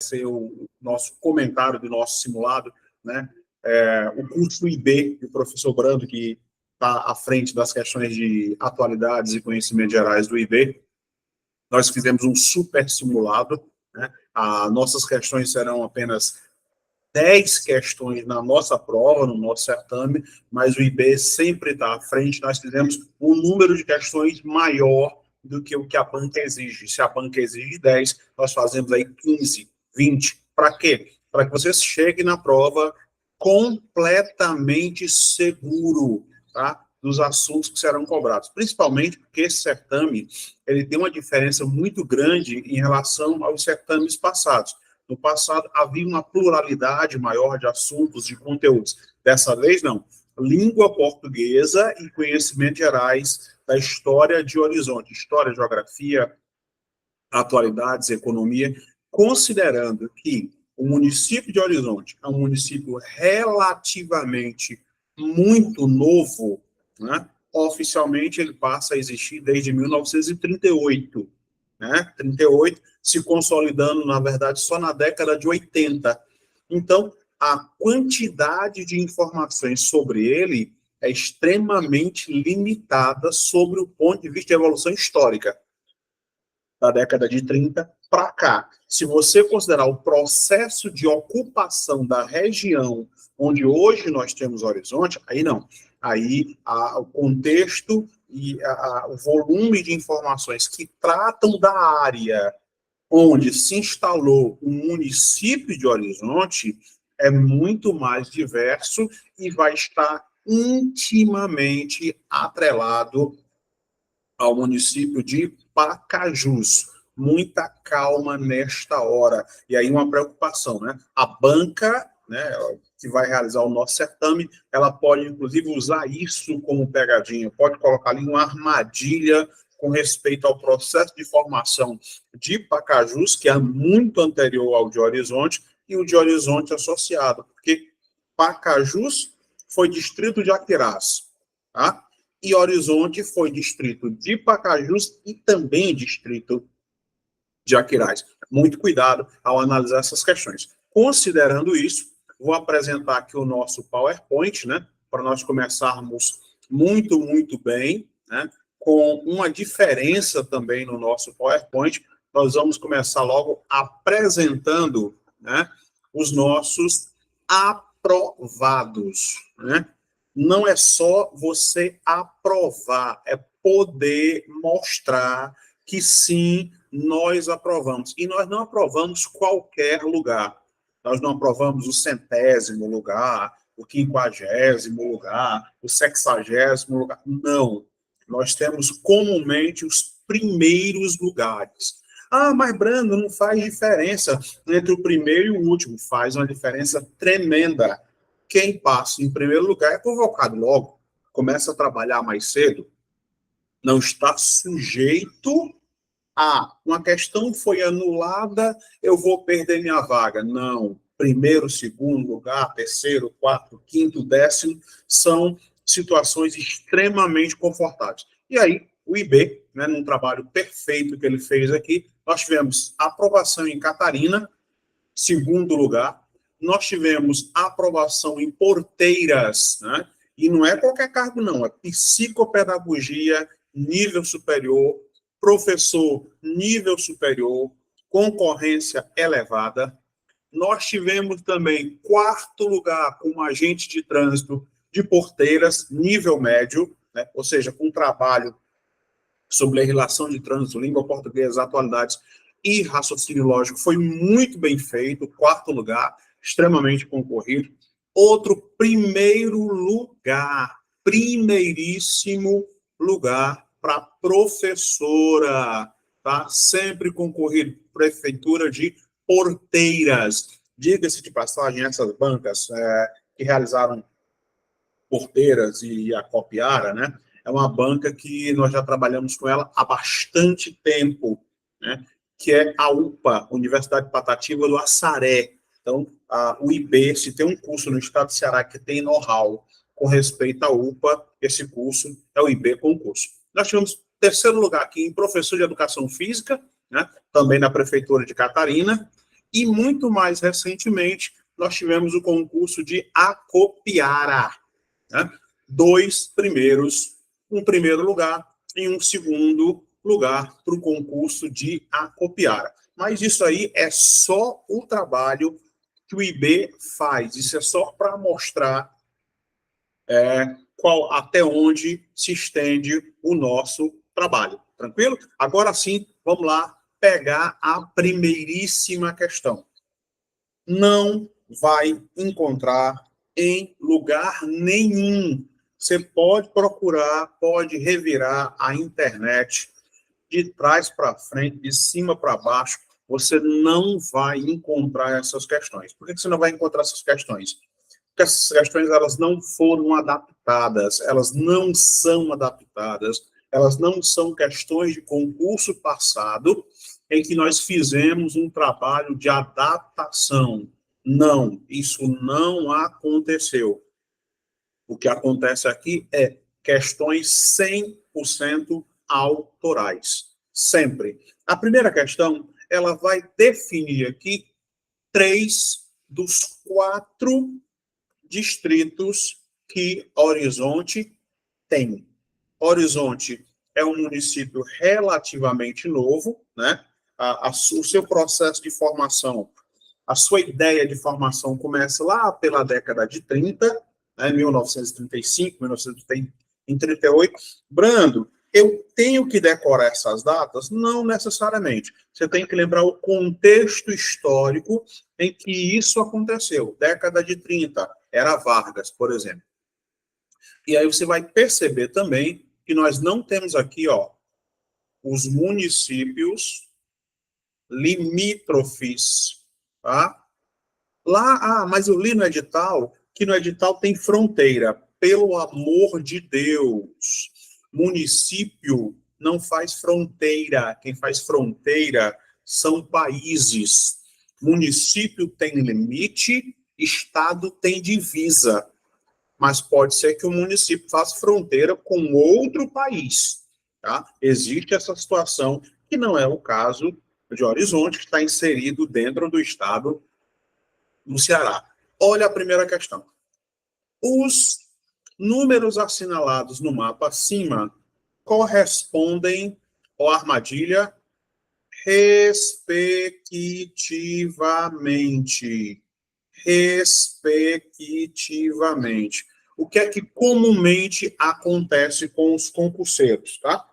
ser o nosso comentário do nosso simulado, né? O curso do IB, do professor Brando, que está à frente das questões de atualidades e conhecimentos gerais do IB, nós fizemos um super simulado, né? Nossas questões serão apenas 10 questões na nossa prova, no nosso certame, mas o IB sempre está à frente. Nós fizemos um número de questões maior do que o que a banca exige. Se a banca exige 10, nós fazemos aí 15, 20. Para quê? Para que você chegue na prova completamente seguro, tá? Dos assuntos que serão cobrados. Principalmente porque esse certame ele tem uma diferença muito grande em relação aos certames passados. No passado, havia uma pluralidade maior de assuntos, de conteúdos. Dessa vez, não. Língua portuguesa e conhecimentos gerais da história de Horizonte. História, geografia, atualidades, economia. Considerando que o município de Horizonte é um município relativamente muito novo, né? Oficialmente ele passa a existir desde 1938. Né? 38, se consolidando, na verdade, só na década de 80. Então, a quantidade de informações sobre ele é extremamente limitada sobre o ponto de vista de evolução histórica, da década de 30 para cá. Se você considerar o processo de ocupação da região onde hoje nós temos Horizonte, aí não. Aí o contexto e o volume de informações que tratam da área onde se instalou o município de Horizonte é muito mais diverso e vai estar intimamente atrelado ao município de Pacajus. Muita calma nesta hora. E aí uma preocupação, né? A banca, né, que vai realizar o nosso certame, ela pode, inclusive, usar isso como pegadinha, pode colocar ali uma armadilha com respeito ao processo de formação de Pacajus, que é muito anterior ao de Horizonte, e o de Horizonte associado, porque Pacajus foi distrito de Aquirás, tá? E Horizonte foi distrito de Pacajus e também distrito de Aquirás. Muito cuidado ao analisar essas questões. Considerando isso, vou apresentar aqui o nosso PowerPoint, né, para nós começarmos muito bem, né, com uma diferença também no nosso PowerPoint. Nós vamos começar logo apresentando, né, os nossos aprovados, né? Não é só você aprovar, é poder mostrar que sim, nós aprovamos. E nós não aprovamos qualquer lugar. Nós não aprovamos o 100º lugar, o 50º lugar, o 60º lugar. Não. Nós temos comumente os primeiros lugares. Ah, mas Brando, não faz diferença entre o primeiro e o último. Faz uma diferença tremenda. Quem passa em primeiro lugar é convocado logo, começa a trabalhar mais cedo, não está sujeito uma questão foi anulada, eu vou perder minha vaga. Não. Primeiro, segundo lugar, terceiro, quarto, quinto, décimo, são situações extremamente confortáveis. E aí, o IB, né, num trabalho perfeito que ele fez aqui, nós tivemos aprovação em Catarina, segundo lugar, nós tivemos aprovação em Porteiras, né, e não é qualquer cargo, não, é psicopedagogia, nível superior, professor nível superior, concorrência elevada. Nós tivemos também quarto lugar como agente de trânsito de Porteiras, nível médio, né? Ou seja, com trabalho sobre legislação de trânsito, língua portuguesa, atualidades e raciocínio lógico, foi muito bem feito, quarto lugar, extremamente concorrido. Outro primeiro lugar, primeiríssimo lugar para professora, tá? Sempre concorrido, Prefeitura de Porteiras. Diga-se de passagem, essas bancas que realizaram Porteiras e a Copiara, né? É uma banca que nós já trabalhamos com ela há bastante tempo, né? Que é a UPA, Universidade Patativa do Assaré. Então, o IB, se tem um curso no estado do Ceará que tem know-how com respeito à UPA, esse curso é o IB concurso. Nós tivemos terceiro lugar aqui em professor de educação física, né, também na prefeitura de Catarina, E muito mais recentemente, nós tivemos o concurso de Acopiara, né? 2 primeiros, um primeiro lugar e um segundo lugar para o concurso de Acopiara. Mas isso aí é só o trabalho que o IB faz, isso é só para mostrar até onde se estende o nosso trabalho. Tranquilo? Agora sim, vamos lá pegar a primeiríssima questão. Não vai encontrar em lugar nenhum. Você pode procurar, pode revirar a internet de trás para frente, de cima para baixo, você não vai encontrar essas questões. Por que você não vai encontrar essas questões? Porque essas questões elas não foram adaptadas, elas não são adaptadas, elas não são questões de concurso passado em que nós fizemos um trabalho de adaptação. Não, isso não aconteceu. O que acontece aqui é questões 100% autorais. Sempre. A primeira questão, ela vai definir aqui 3 dos 4 distritos que Horizonte tem. Horizonte é um município relativamente novo, né? O seu processo de formação, a sua ideia de formação começa lá pela década de 30, né, 1935, 1938. Brando, eu tenho que decorar essas datas? Não necessariamente. Você tem que lembrar o contexto histórico em que isso aconteceu. Década de 30, era Vargas, por exemplo. E aí você vai perceber também que nós não temos aqui, os municípios limítrofes, tá? Lá, mas eu li no edital que no edital tem fronteira. Pelo amor de Deus, município não faz fronteira. Quem faz fronteira são países. Município tem limite, estado tem divisa. Mas pode ser que o município faça fronteira com outro país. Tá? Existe essa situação, que não é o caso de Horizonte, que está inserido dentro do estado do Ceará. Olha a primeira questão. Os números assinalados no mapa acima correspondem à armadilha respectivamente. Respectivamente. O que é que comumente acontece com os concurseiros, tá?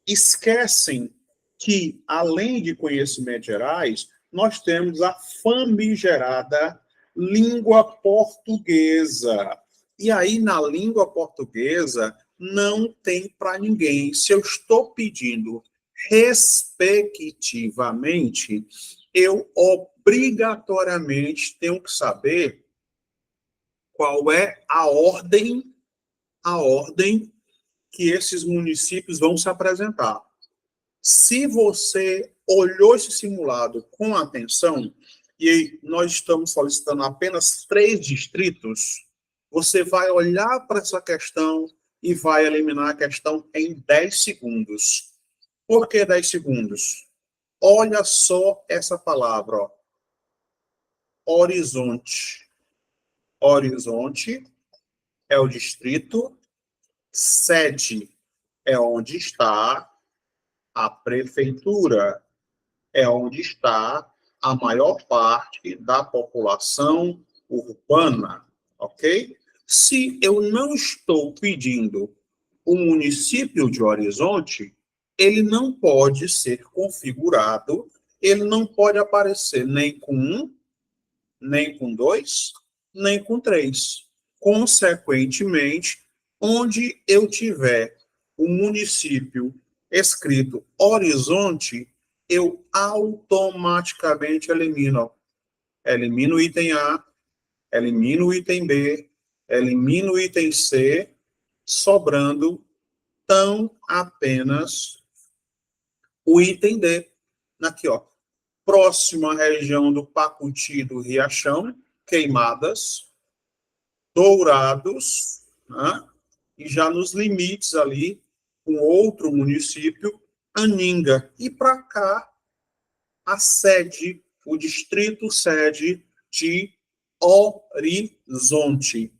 Esquecem que, além de conhecimentos gerais, nós temos a famigerada língua portuguesa. E aí, na língua portuguesa, não tem para ninguém. Se eu estou pedindo respectivamente, eu obrigatoriamente tenho que saber qual é a ordem que esses municípios vão se apresentar. Se você olhou esse simulado com atenção, e nós estamos solicitando apenas 3 distritos, você vai olhar para essa questão e vai eliminar a questão em 10 segundos. Por que 10 segundos? Olha só essa palavra, horizonte. Horizonte é o distrito, sede é onde está a prefeitura, é onde está a maior parte da população urbana, ok? Se eu não estou pedindo o município de Horizonte, ele não pode ser configurado, ele não pode aparecer nem com 1, nem com 2, nem com 3. Consequentemente, onde eu tiver o município escrito Horizonte, eu automaticamente elimino. Elimino o item A, elimino o item B, elimino o item C, sobrando tão apenas o item D. Aqui, próxima região do Pacuti do Riachão, Queimadas, Dourados, né? E já nos limites ali, com outro município, Aninga. E para cá, a sede o distrito sede de Horizonte.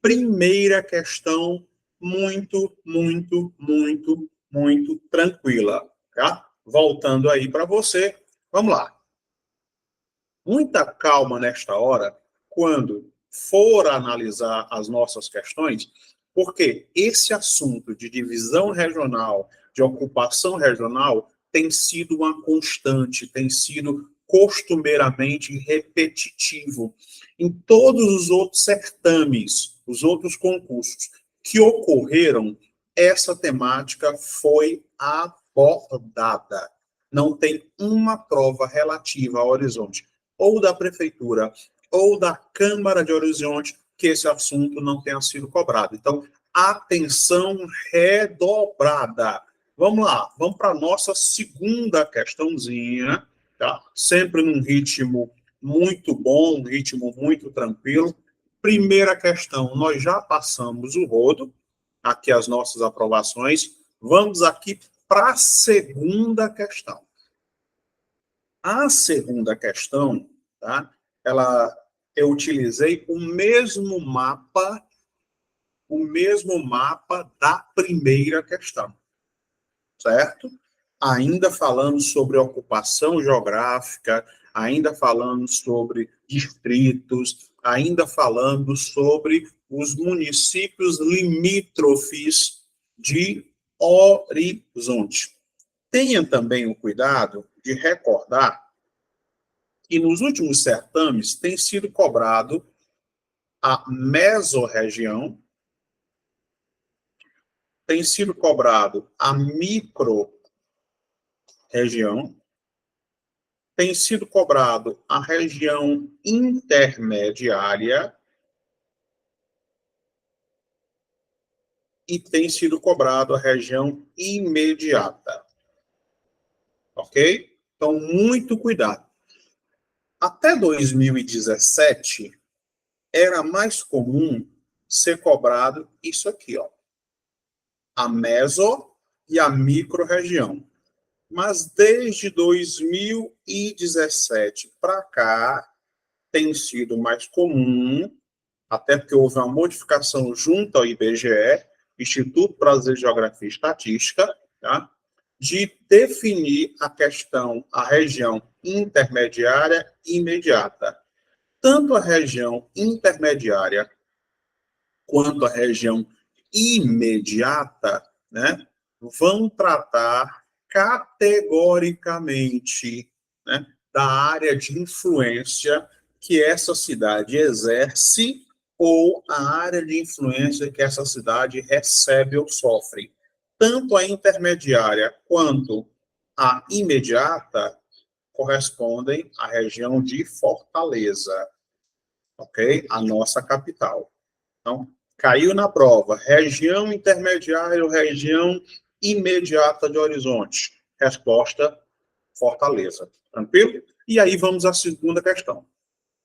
Primeira questão muito, muito, muito, muito tranquila, tá? Voltando aí para você, vamos lá. Muita calma nesta hora, quando for analisar as nossas questões, porque esse assunto de divisão regional, de ocupação regional, tem sido uma constante, tem sido costumeiramente repetitivo. Em todos os outros certames, os outros concursos que ocorreram, essa temática foi abordada. Não tem uma prova relativa ao Horizonte, ou da Prefeitura, ou da Câmara de Horizonte, que esse assunto não tenha sido cobrado. Então, atenção redobrada. Vamos lá, vamos para a nossa segunda questãozinha, tá? Sempre num ritmo muito bom, um ritmo muito tranquilo. Primeira questão, nós já passamos o rodo, aqui as nossas aprovações. Vamos aqui para a segunda questão. A segunda questão, tá? Eu utilizei o mesmo mapa da primeira questão, certo? Ainda falando sobre ocupação geográfica, ainda falando sobre distritos, ainda falando sobre os municípios limítrofes de Horizonte. Tenha também o cuidado de recordar que nos últimos certames tem sido cobrado a mesorregião, tem sido cobrado a micro-região, tem sido cobrado a região intermediária e tem sido cobrado a região imediata. Ok? Então, muito cuidado. Até 2017, era mais comum ser cobrado isso aqui, ó. A meso e a micro-região. Mas desde 2017 para cá, tem sido mais comum, até porque houve uma modificação junto ao IBGE, Instituto Brasileiro de Geografia e Estatística, tá? De definir a região intermediária e imediata. Tanto a região intermediária quanto a região imediata, né, vão tratar categoricamente, né, da área de influência que essa cidade exerce ou a área de influência que essa cidade recebe ou sofre. Tanto a intermediária quanto a imediata correspondem à região de Fortaleza, ok? A nossa capital. Então, caiu na prova, região intermediária ou região imediata de Horizonte. Resposta, Fortaleza. Tranquilo? E aí vamos à segunda questão.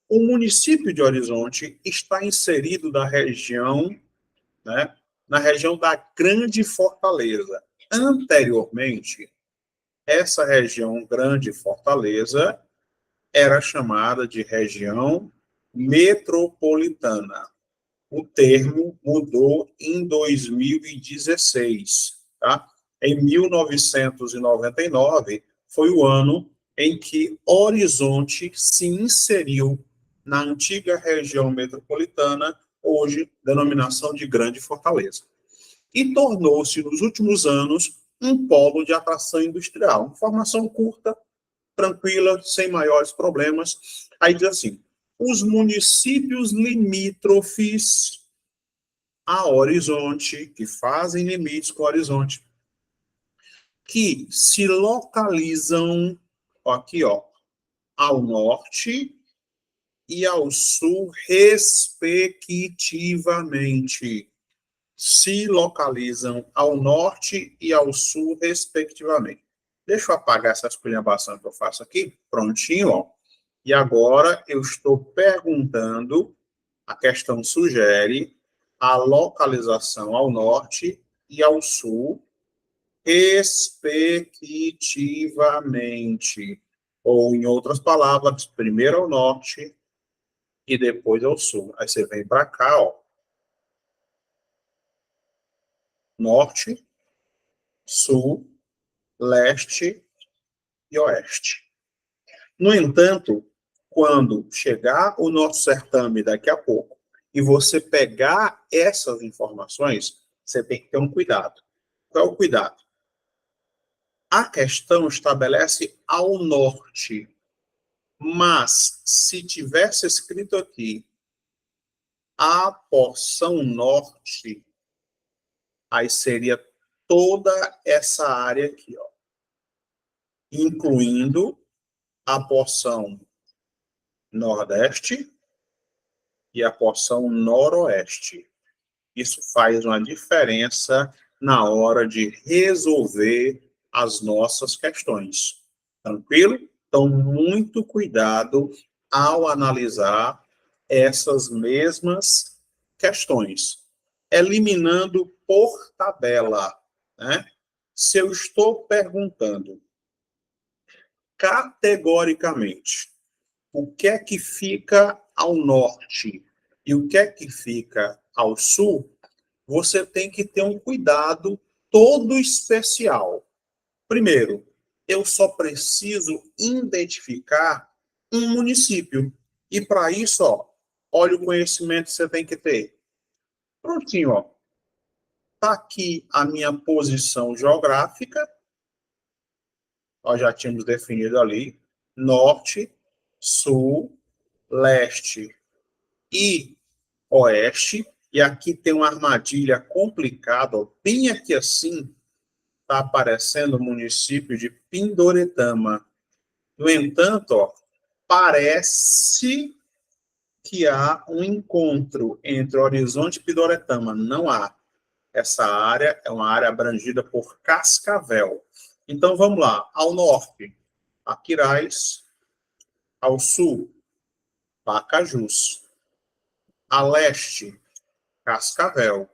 O município de Horizonte está inserido na região da Grande Fortaleza. Anteriormente, essa região Grande Fortaleza era chamada de região metropolitana. O termo mudou em 2016, tá? Em 1999, foi o ano em que Horizonte se inseriu na antiga região metropolitana, hoje denominação de Grande Fortaleza. E tornou-se, nos últimos anos, um polo de atração industrial. Informação curta, tranquila, sem maiores problemas. Aí diz assim, os municípios limítrofes a Horizonte, que fazem limites com Horizonte, que se localizam aqui, ó, ao norte e ao sul, respectivamente. Se localizam ao norte e ao sul, respectivamente. Deixa eu apagar essa esculhambação que eu faço aqui. Prontinho, ó. E agora eu estou perguntando, a questão sugere a localização ao norte e ao sul, respectivamente. Ou, em outras palavras, primeiro ao norte e depois ao sul. Aí você vem para cá, ó. Norte, sul, leste e oeste. No entanto, quando chegar o nosso certame daqui a pouco e você pegar essas informações, você tem que ter um cuidado. Qual é o cuidado? A questão estabelece ao norte, mas se tivesse escrito aqui a porção norte, aí seria toda essa área aqui, ó, incluindo a porção nordeste e a porção noroeste. Isso faz uma diferença na hora de resolver as nossas questões. Tranquilo? Então, muito cuidado ao analisar essas mesmas questões, eliminando por tabela, né? Se eu estou perguntando categoricamente o que é que fica ao norte e o que é que fica ao sul, você tem que ter um cuidado todo especial. Primeiro, eu só preciso identificar um município. E para isso, ó, olha o conhecimento que você tem que ter. Prontinho, ó. Está aqui a minha posição geográfica. Nós já tínhamos definido ali. Norte, sul, leste e oeste. E aqui tem uma armadilha complicada, ó, bem aqui assim, está aparecendo o município de Pindoretama. No entanto, ó, parece que há um encontro entre Horizonte e Pindoretama. Não há. Essa área é uma área abrangida por Cascavel. Então, vamos lá. Ao norte, Aquiraz. Ao sul, Pacajus. A leste, Cascavel.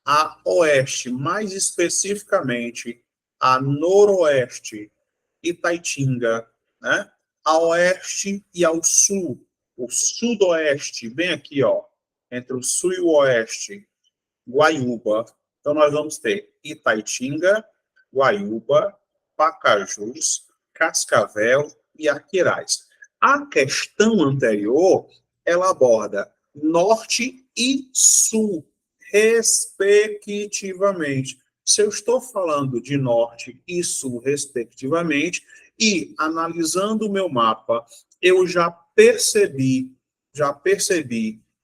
A oeste, mais especificamente, a noroeste, Itaitinga, né? A oeste e ao sul, o sudoeste, bem aqui, ó, entre o sul e o oeste, Guaiúba. Então, nós vamos ter Itaitinga, Guaiúba, Pacajus, Cascavel e Aquiraz. A questão anterior, ela aborda norte e sul, respectivamente. Se eu estou falando de norte e sul, respectivamente, e analisando o meu mapa, eu já percebi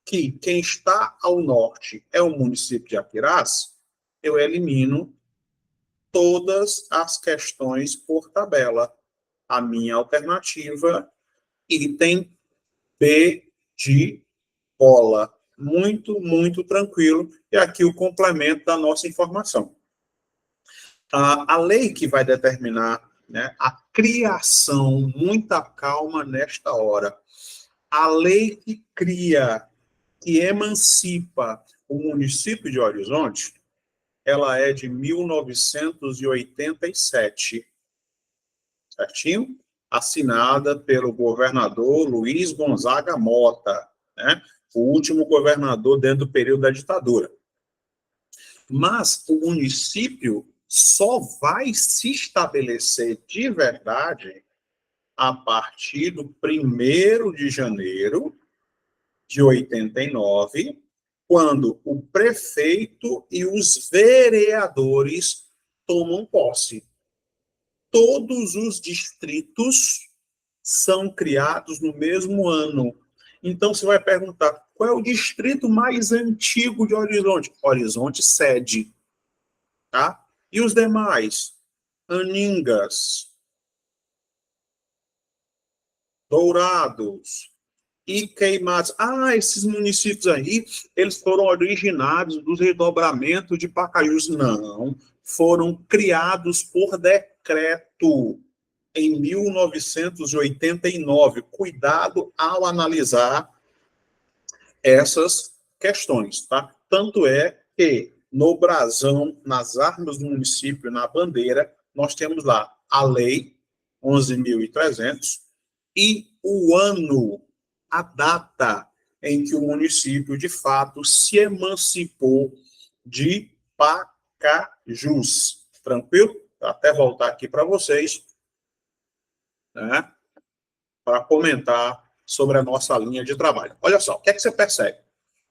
que quem está ao norte é o município de Aquiraz, eu elimino todas as questões por tabela. A minha alternativa, item B de bola. Muito, muito tranquilo. E aqui o complemento da nossa informação. A lei que vai determinar, né, a criação, muita calma nesta hora. A lei que cria, que emancipa o município de Horizonte, ela é de 1987, certinho? Assinada pelo governador Luiz Gonzaga Mota, né? O último governador dentro do período da ditadura. Mas o município só vai se estabelecer de verdade a partir do 1º de janeiro de 89, quando o prefeito e os vereadores tomam posse. Todos os distritos são criados no mesmo ano. Então, você vai perguntar, qual é o distrito mais antigo de Horizonte? Horizonte sede. Tá? E os demais? Aningas, Dourados e Queimados. Ah, esses municípios aí, eles foram originários dos redobramentos de Pacajus. Não, foram criados por decreto em 1989. Cuidado ao analisar essas questões, tá? Tanto é que no brasão, nas armas do município, na bandeira, nós temos lá a lei 11.300, e o ano, a data em que o município, de fato, se emancipou de Pacajus. Tranquilo? Vou até voltar aqui para vocês, né, para comentar sobre a nossa linha de trabalho. Olha só, o que é que você percebe?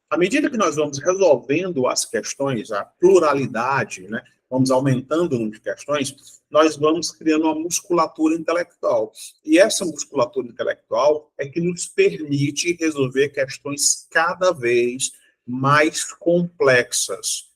À medida que nós vamos resolvendo as questões, a pluralidade, né, vamos aumentando o número de questões, nós vamos criando uma musculatura intelectual. E essa musculatura intelectual é que nos permite resolver questões cada vez mais complexas,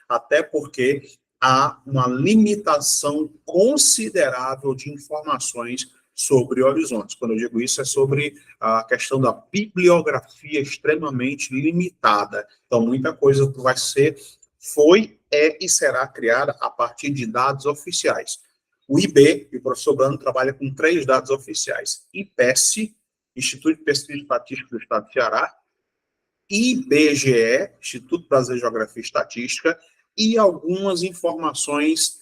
até porque há uma limitação considerável de informações sobre horizontes. Quando eu digo isso, é sobre a questão da bibliografia extremamente limitada. Então, muita coisa vai ser, foi, é e será criada a partir de dados oficiais. O IB, e o professor Brando trabalha com 3 dados oficiais: IPESP, Instituto de Pesquisa Estatística do Estado do Ceará, IBGE, Instituto Brasileiro de Geografia e Estatística, e algumas informações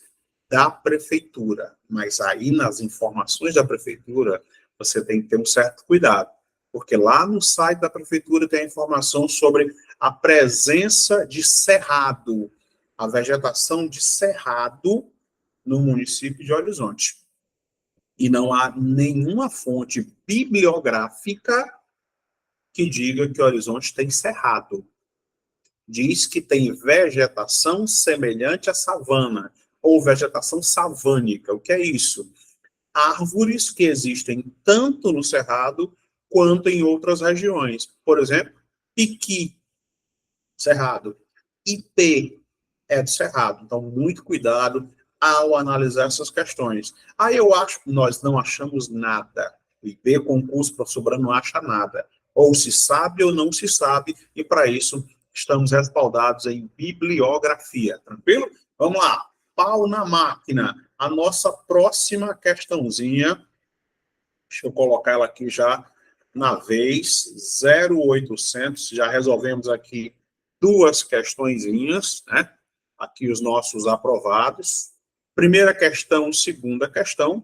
da prefeitura. Mas aí, nas informações da prefeitura, você tem que ter um certo cuidado, porque lá no site da prefeitura tem a informação sobre a presença de cerrado, a vegetação de cerrado no município de Horizonte. E não há nenhuma fonte bibliográfica que diga que Horizonte tem cerrado. Diz que tem vegetação semelhante à savana, ou vegetação savânica. O que é isso? Árvores que existem tanto no Cerrado quanto em outras regiões. Por exemplo, piqui, Cerrado. Ipê é do Cerrado. Então, muito cuidado ao analisar essas questões. Aí eu acho que nós não achamos nada. O IP, concurso, o professor Brano não acha nada. Ou se sabe ou não se sabe, e para isso estamos respaldados em bibliografia. Tranquilo? Vamos lá. Pau na máquina. A nossa próxima questãozinha, deixa eu colocar ela aqui já na vez, 0800, já resolvemos aqui 2 questõezinhas, né? Aqui os nossos aprovados. Primeira questão, segunda questão.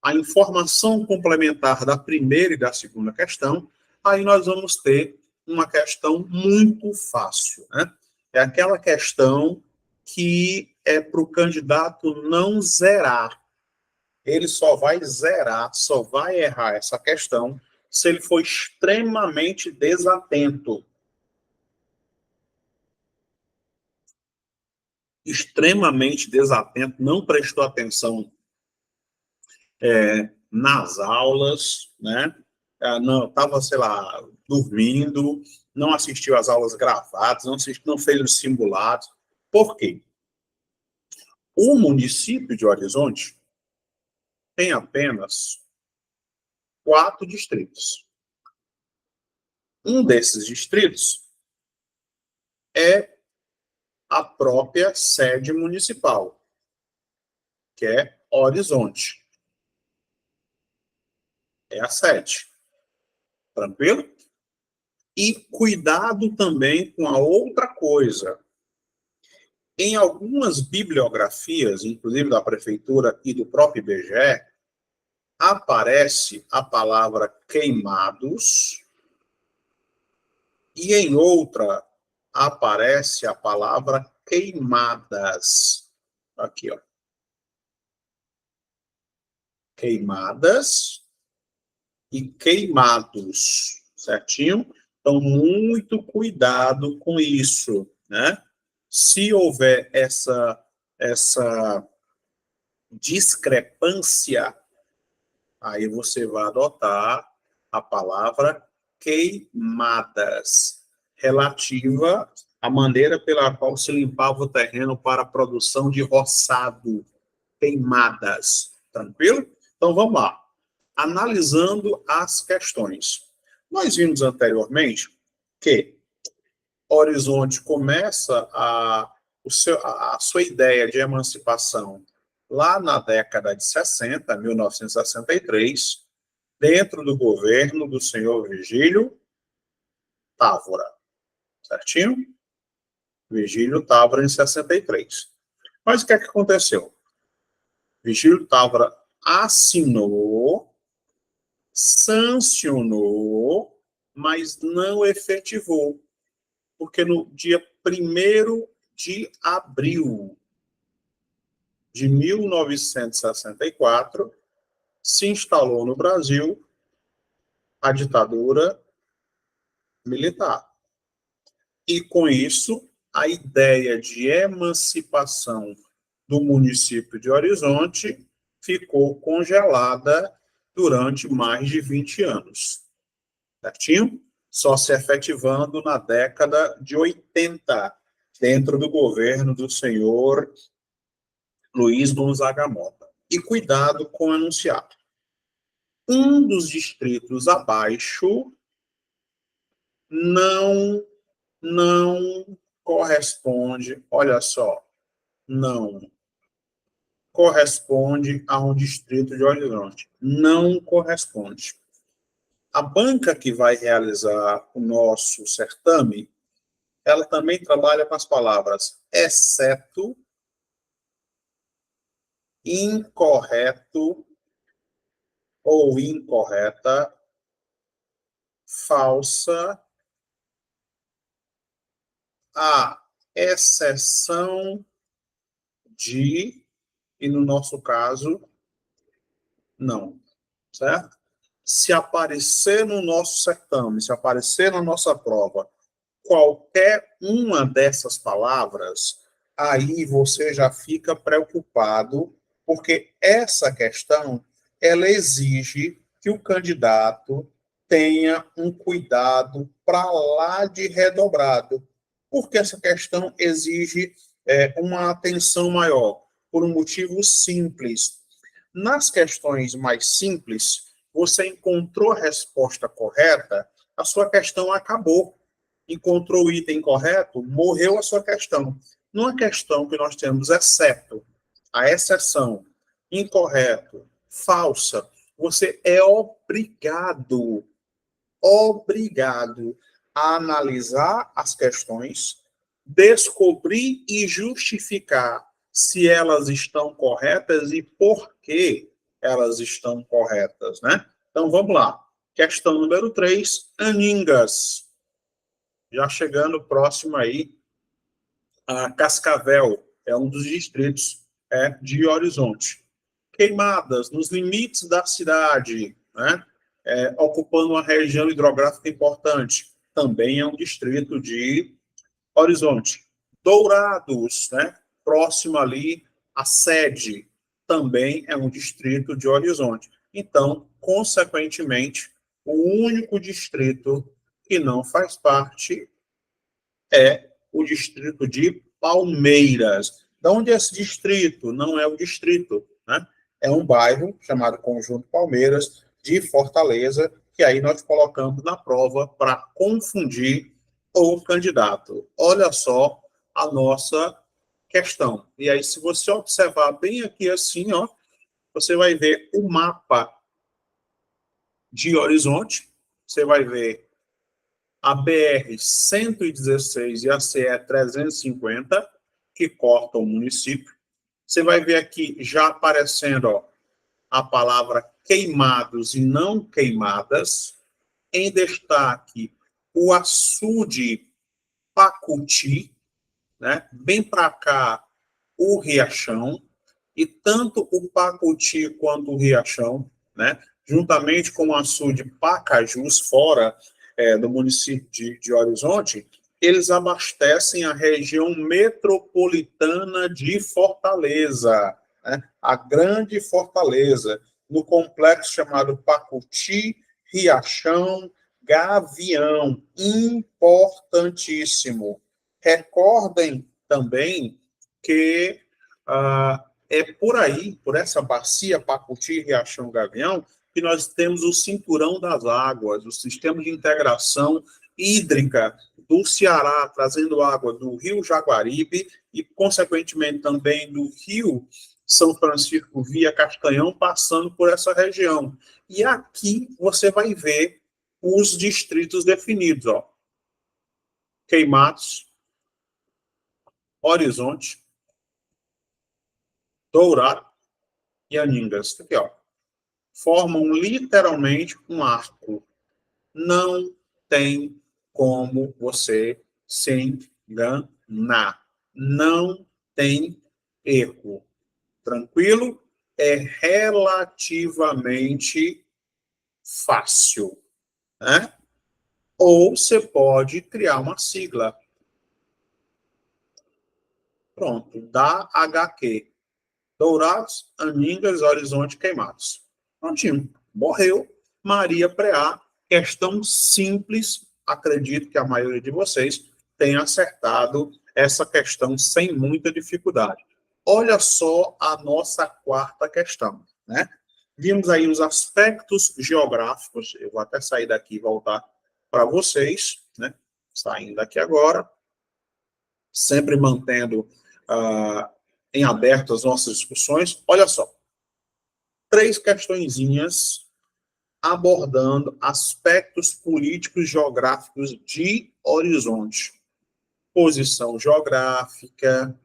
A informação complementar da primeira e da segunda questão. Aí nós vamos ter uma questão muito fácil, né? É aquela questão que é para o candidato não zerar. Ele só vai zerar, só vai errar essa questão se ele for extremamente desatento. Extremamente desatento, não prestou atenção nas aulas, né? Não, estava, sei lá, dormindo, não assistiu às aulas gravadas, não fez os simulados. Por quê? O município de Horizonte tem apenas 4 distritos. Um desses distritos é a própria sede municipal, que é Horizonte. É a sede. Tranquilo? E cuidado também com a outra coisa. Em algumas bibliografias, inclusive da prefeitura e do próprio IBGE, aparece a palavra queimados e em outra aparece a palavra queimadas. Aqui, ó. Queimadas e queimados, certinho? Então, muito cuidado com isso, né? Se houver essa discrepância, aí você vai adotar a palavra queimadas, relativa à maneira pela qual se limpava o terreno para a produção de roçado. Queimadas. Tranquilo? Então, vamos lá. Analisando as questões. Nós vimos anteriormente que Horizonte começa a sua ideia de emancipação lá na década de 60, 1963, dentro do governo do senhor Virgílio Távora, certinho? Virgílio Távora em 63. Mas o que é que aconteceu? Virgílio Távora assinou, sancionou, mas não efetivou. Porque no dia 1º de abril de 1964, se instalou no Brasil a ditadura militar. E, com isso, a ideia de emancipação do município de Horizonte ficou congelada durante mais de 20 anos. Certinho? Só se efetivando na década de 80, dentro do governo do senhor Luiz Gonzaga Mota. E cuidado com o enunciado. Um dos distritos abaixo não corresponde, olha só, não corresponde a um distrito de Horizonte. Não corresponde. A banca que vai realizar o nosso certame, ela também trabalha com as palavras exceto, incorreto ou incorreta, falsa, a exceção de, e no nosso caso, não, certo? Se aparecer no nosso certame, se aparecer na nossa prova, qualquer uma dessas palavras, aí você já fica preocupado, porque essa questão, ela exige que o candidato tenha um cuidado para lá de redobrado, porque essa questão exige uma atenção maior, por um motivo simples. Nas questões mais simples, você encontrou a resposta correta, a sua questão acabou. Encontrou o item correto, morreu a sua questão. Numa questão que nós temos exceto, a exceção, incorreto, falsa, você é obrigado a analisar as questões, descobrir e justificar se elas estão corretas e por que elas estão corretas, né? Então, vamos lá. Questão número 3, Aningas. Já chegando próximo aí, a Cascavel, é um dos distritos de Horizonte. Queimadas nos limites da cidade, né? Ocupando uma região hidrográfica importante, também é um distrito de Horizonte. Dourados, né? Próximo ali à sede, também é um distrito de Horizonte. Então, consequentemente, o único distrito que não faz parte é o distrito de Palmeiras. De onde é esse distrito? Não é o distrito, né? É um bairro chamado Conjunto Palmeiras, de Fortaleza, que aí nós colocamos na prova para confundir o candidato. Olha só a nossa questão. E aí, se você observar bem aqui assim, ó, você vai ver o mapa de Horizonte, você vai ver a BR-116 e a CE-350, que cortam o município. Você vai ver aqui já aparecendo a palavra queimados e não queimadas. Em destaque, o açude Pacuti, né? Bem para cá, o Riachão, e tanto o Pacuti quanto o Riachão, né? Juntamente com o açude Pacajus, fora do município de Horizonte, eles abastecem a região metropolitana de Fortaleza, né? A grande Fortaleza, no complexo chamado Pacuti, Riachão, Gavião, importantíssimo. Recordem também que é por aí, por essa bacia Pacuti, Riachão, Gavião, que nós temos o cinturão das águas, o sistema de integração hídrica do Ceará, trazendo água do rio Jaguaribe e, consequentemente, também do rio São Francisco via Castanhão, passando por essa região. E aqui você vai ver os distritos definidos, ó. Queimados, Horizonte, Dourado e Aningas, aqui, ó, formam literalmente um arco. Não tem como você se enganar. Não tem erro. Tranquilo? É relativamente fácil, né? Ou você pode criar uma sigla. Pronto, da HQ. Dourados, Aningas, Horizonte, Queimados. Prontinho. Morreu. Maria Preá. Questão simples. Acredito que a maioria de vocês tenha acertado essa questão sem muita dificuldade. Olha só a nossa quarta questão, né? Vimos aí os aspectos geográficos. Eu vou até sair daqui e voltar para vocês, né? Saindo daqui agora, sempre mantendo em aberto as nossas discussões. Olha só, 3 questõezinhas abordando aspectos políticos geográficos de Horizonte. Posição geográfica,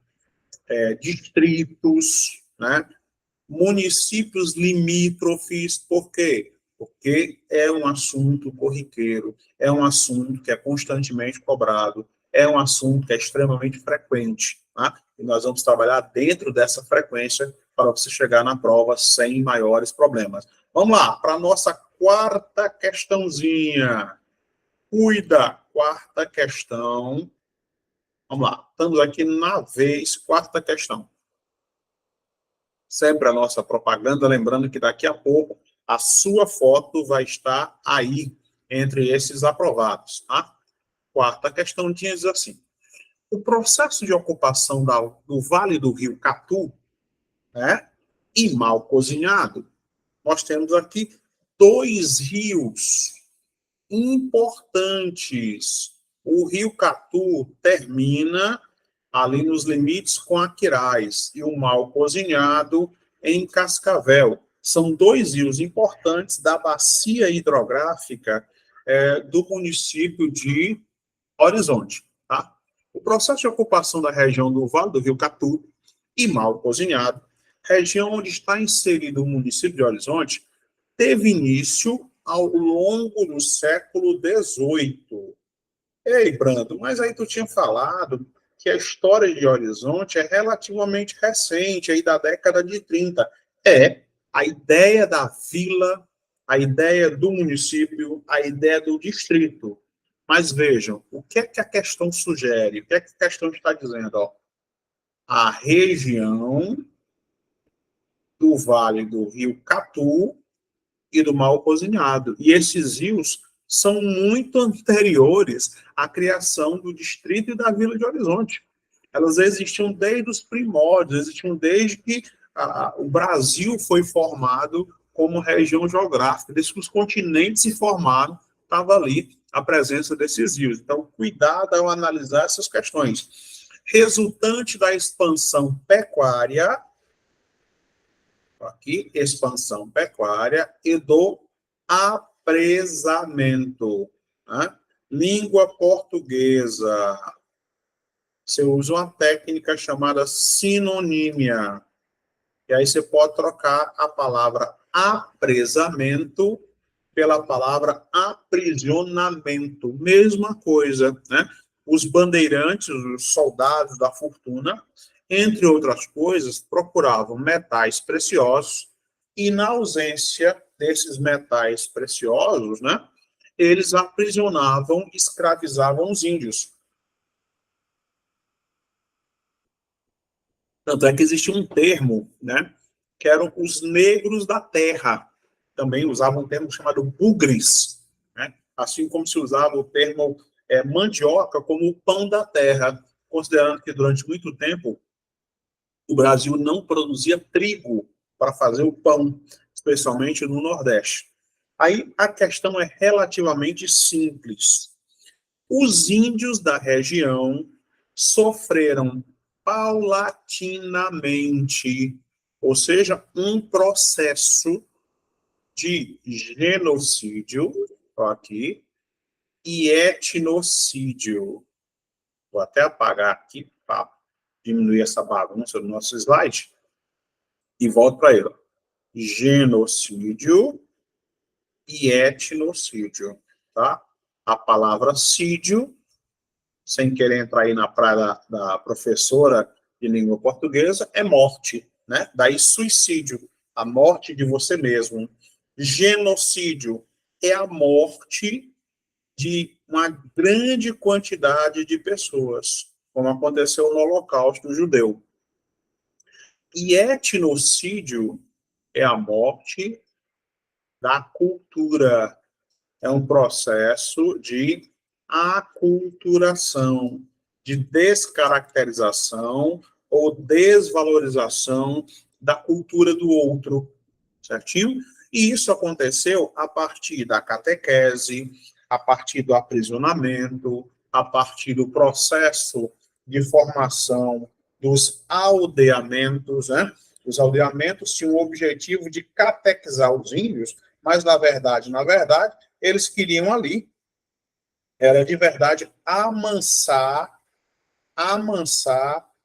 distritos, né? Municípios limítrofes. Por quê? Porque é um assunto corriqueiro, é um assunto que é constantemente cobrado, é um assunto que é extremamente frequente, tá? E nós vamos trabalhar dentro dessa frequência para você chegar na prova sem maiores problemas. Vamos lá, para a nossa quarta questãozinha. Cuida, quarta questão. Vamos lá, estamos aqui na vez, quarta questão. Sempre a nossa propaganda, lembrando que daqui a pouco a sua foto vai estar aí, entre esses aprovados, tá? Quarta questão diz assim: o processo de ocupação do Vale do Rio Catu, né, e mal cozinhado, nós temos aqui 2 rios importantes. O Rio Catu termina ali nos limites com Aquiraz e o mal cozinhado em Cascavel. São 2 rios importantes da bacia hidrográfica do município de Horizonte. Tá? O processo de ocupação da região do Vale do Rio Catu e mal cozinhado, região onde está inserido o município de Horizonte, teve início ao longo do século XVIII. Ei, Brando, mas aí tu tinha falado que a história de Horizonte é relativamente recente, aí da década de 30. A ideia da vila, a ideia do município, a ideia do distrito. Mas vejam, o que é que a questão sugere? O que é que a questão está dizendo? Ó? A região do Vale do Rio Catu e do Mal Cozinhado. E esses rios são muito anteriores à criação do distrito e da Vila de Horizonte. Elas existiam desde os primórdios, existiam desde que o Brasil foi formado como região geográfica, desde que os continentes se formaram, estava ali a presença desses rios. Então, cuidado ao analisar essas questões. Resultante da expansão pecuária, aqui, expansão pecuária, e do apresamento. Né? Língua portuguesa. Você usa uma técnica chamada sinonímia. E aí você pode trocar a palavra apresamento pela palavra aprisionamento. Mesma coisa, né? Os bandeirantes, os soldados da fortuna, entre outras coisas, procuravam metais preciosos e, na ausência desses metais preciosos, né, eles aprisionavam, escravizavam os índios. Tanto é que existia um termo, né, que eram os negros da terra. Também usavam um termo chamado bugres, né, assim como se usava o termo mandioca como o pão da terra, considerando que durante muito tempo o Brasil não produzia trigo para fazer o pão, especialmente no Nordeste. Aí a questão é relativamente simples. Os índios da região sofreram paulatinamente, ou seja, um processo de genocídio, aqui, e etnocídio. Vou até apagar aqui para diminuir essa bagunça do nosso slide e volto para ele. genocídio e etnocídio, tá? A palavra sídio, sem querer entrar aí na praia da professora de língua portuguesa, é morte, né? Daí suicídio, a morte de você mesmo. Genocídio é a morte de uma grande quantidade de pessoas, como aconteceu no Holocausto judeu. E etnocídio é a morte da cultura, é um processo de aculturação, de descaracterização ou desvalorização da cultura do outro, certinho? E isso aconteceu a partir da catequese, a partir do aprisionamento, a partir do processo de formação dos aldeamentos, né? Os aldeamentos tinham o objetivo de catequizar os índios, mas, na verdade, eles queriam ali, era de verdade, amansar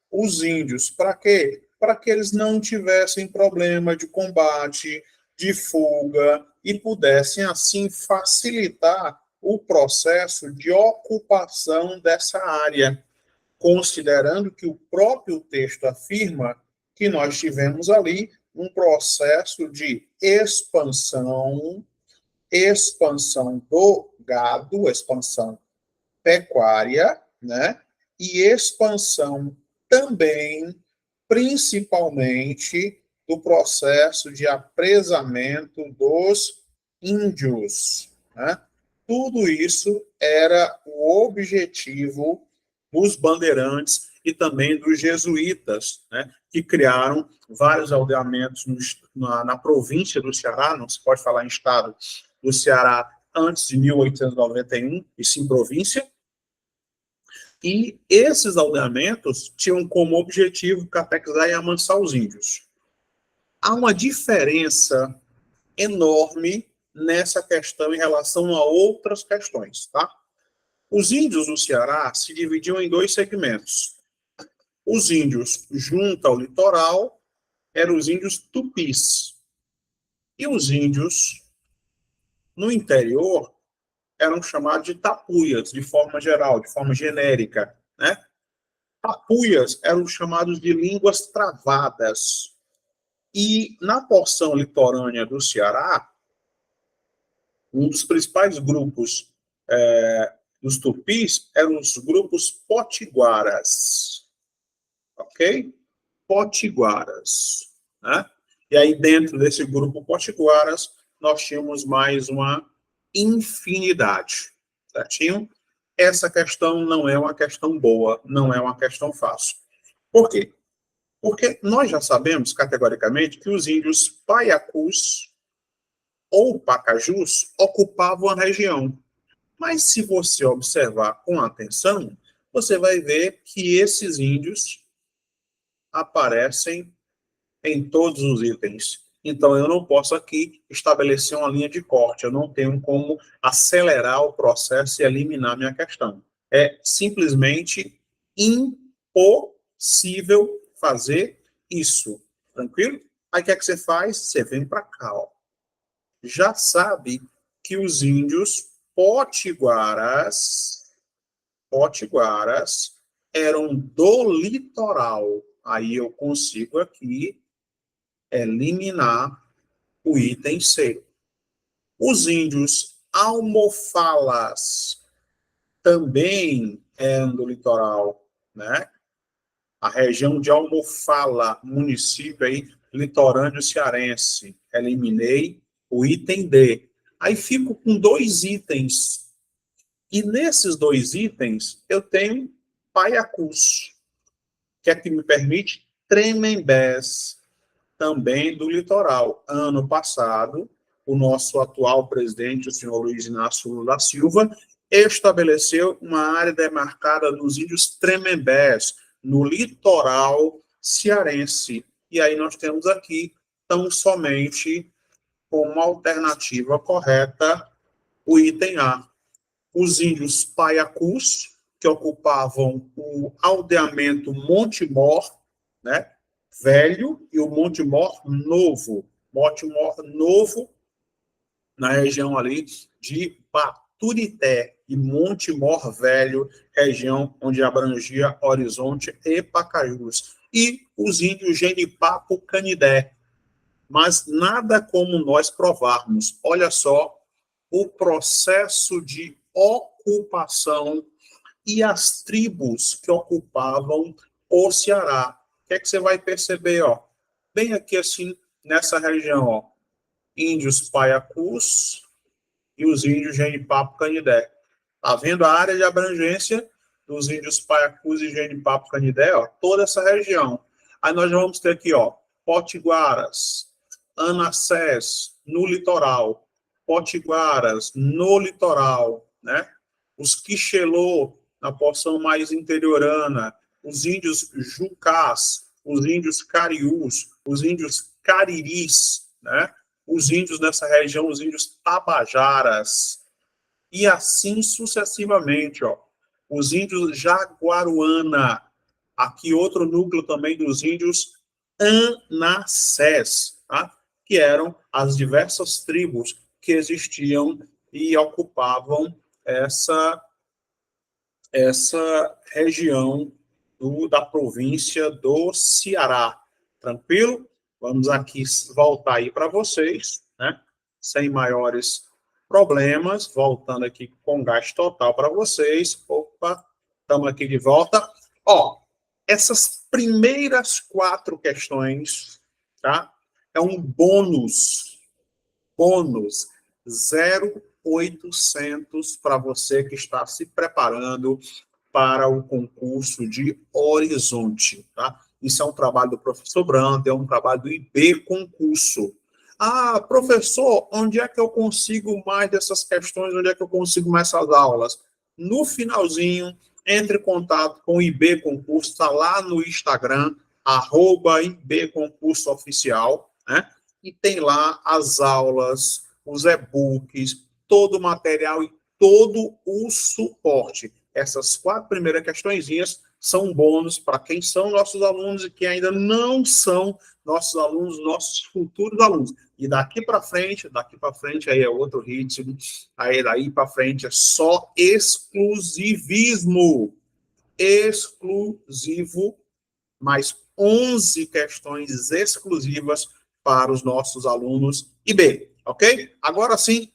os índios. Para quê? Para que eles não tivessem problema de combate, de fuga, e pudessem, assim, facilitar o processo de ocupação dessa área, considerando que o próprio texto afirma que nós tivemos ali um processo de expansão do gado, expansão pecuária, né? E expansão também, principalmente, do processo de apresamento dos índios, né? Tudo isso era o objetivo dos bandeirantes e também dos jesuítas, né, que criaram vários aldeamentos na província do Ceará, não se pode falar em estado do Ceará antes de 1891, e sim província, e esses aldeamentos tinham como objetivo catequizar e amansar os índios. Há uma diferença enorme nessa questão em relação a outras questões, tá? Os índios do Ceará se dividiam em dois segmentos. Os índios junto ao litoral eram os índios tupis. E os índios no interior eram chamados de tapuias, de forma geral, de forma genérica, né? Tapuias eram chamados de línguas travadas. E na porção litorânea do Ceará, um dos principais grupos dos tupis eram os grupos potiguaras, ok? Potiguaras, né? E aí dentro desse grupo potiguaras, nós tínhamos mais uma infinidade, certinho? Essa questão não é uma questão boa, não é uma questão fácil. Por quê? Porque nós já sabemos, categoricamente, que os índios paiacus ou pacajus ocupavam a região. Mas se você observar com atenção, você vai ver que esses índios aparecem em todos os itens. Então, eu não posso aqui estabelecer uma linha de corte, eu não tenho como acelerar o processo e eliminar minha questão. É simplesmente impossível fazer isso. Tranquilo? Aí o que é que você faz? Você vem para cá, ó. Já sabe que os índios potiguaras eram do litoral. Aí eu consigo aqui eliminar o item C. Os índios almofalas também eram do litoral, né? A região de Almofala, município aí, litorâneo cearense. Eliminei o item D. Aí fico com dois itens. E nesses dois itens, eu tenho paiacus, que é que me permite tremembés, também do litoral. Ano passado, o nosso atual presidente, o senhor Luiz Inácio Lula da Silva, estabeleceu uma área demarcada dos índios tremembés, no litoral cearense. E aí nós temos aqui, tão somente, como alternativa correta, o item A. Os índios paiacus, que ocupavam o aldeamento Monte Mor, né, velho, e o Monte Mor novo. Monte-Mor Novo, na região ali de Baturité e Monte-Mor Velho, região onde abrangia Horizonte e Pacajus. E os índios Genipapo Canidé. Mas nada como nós provarmos. Olha só o processo de ocupação e as tribos que ocupavam o Ceará. O que é que você vai perceber, ó? Bem aqui assim, nessa região, ó. Índios Paiacus e os índios Genipapo Canidé. Tá vendo a área de abrangência dos índios Paiacus e Genipapo Canidé, ó? Toda essa região. Aí nós vamos ter aqui, ó, Potiguaras, Anassés, no litoral, Potiguaras, no litoral, né? Os Quixelô, na porção mais interiorana, os índios Jucás, os índios Cariús, os índios Cariris, né? Os índios nessa região, os índios Tabajaras, e assim sucessivamente, ó. Os índios Jaguaruana, aqui outro núcleo também dos índios Anassés, tá? Que eram as diversas tribos que existiam e ocupavam essa região da província do Ceará. Tranquilo? Vamos aqui voltar aí para vocês, né? Sem maiores problemas. Voltando aqui com gás total para vocês. Opa, estamos aqui de volta. Ó, essas primeiras 4 questões, tá? É um bônus 0,800 para você que está se preparando para o concurso de Horizonte, tá? Isso é um trabalho do professor Brando, é um trabalho do IB Concurso. Ah, professor, onde é que eu consigo mais dessas questões? Onde é que eu consigo mais essas aulas? No finalzinho, entre em contato com o IB Concurso, está lá no Instagram, @IB Concurso Oficial, né? E tem lá as aulas, os e-books, todo o material e todo o suporte. Essas 4 primeiras questõezinhas são bônus para quem são nossos alunos e quem ainda não são nossos alunos, nossos futuros alunos. E daqui para frente aí é outro ritmo, aí daí para frente é só exclusivismo. Exclusivo, mais 11 questões exclusivas para os nossos alunos IB, ok? Agora sim,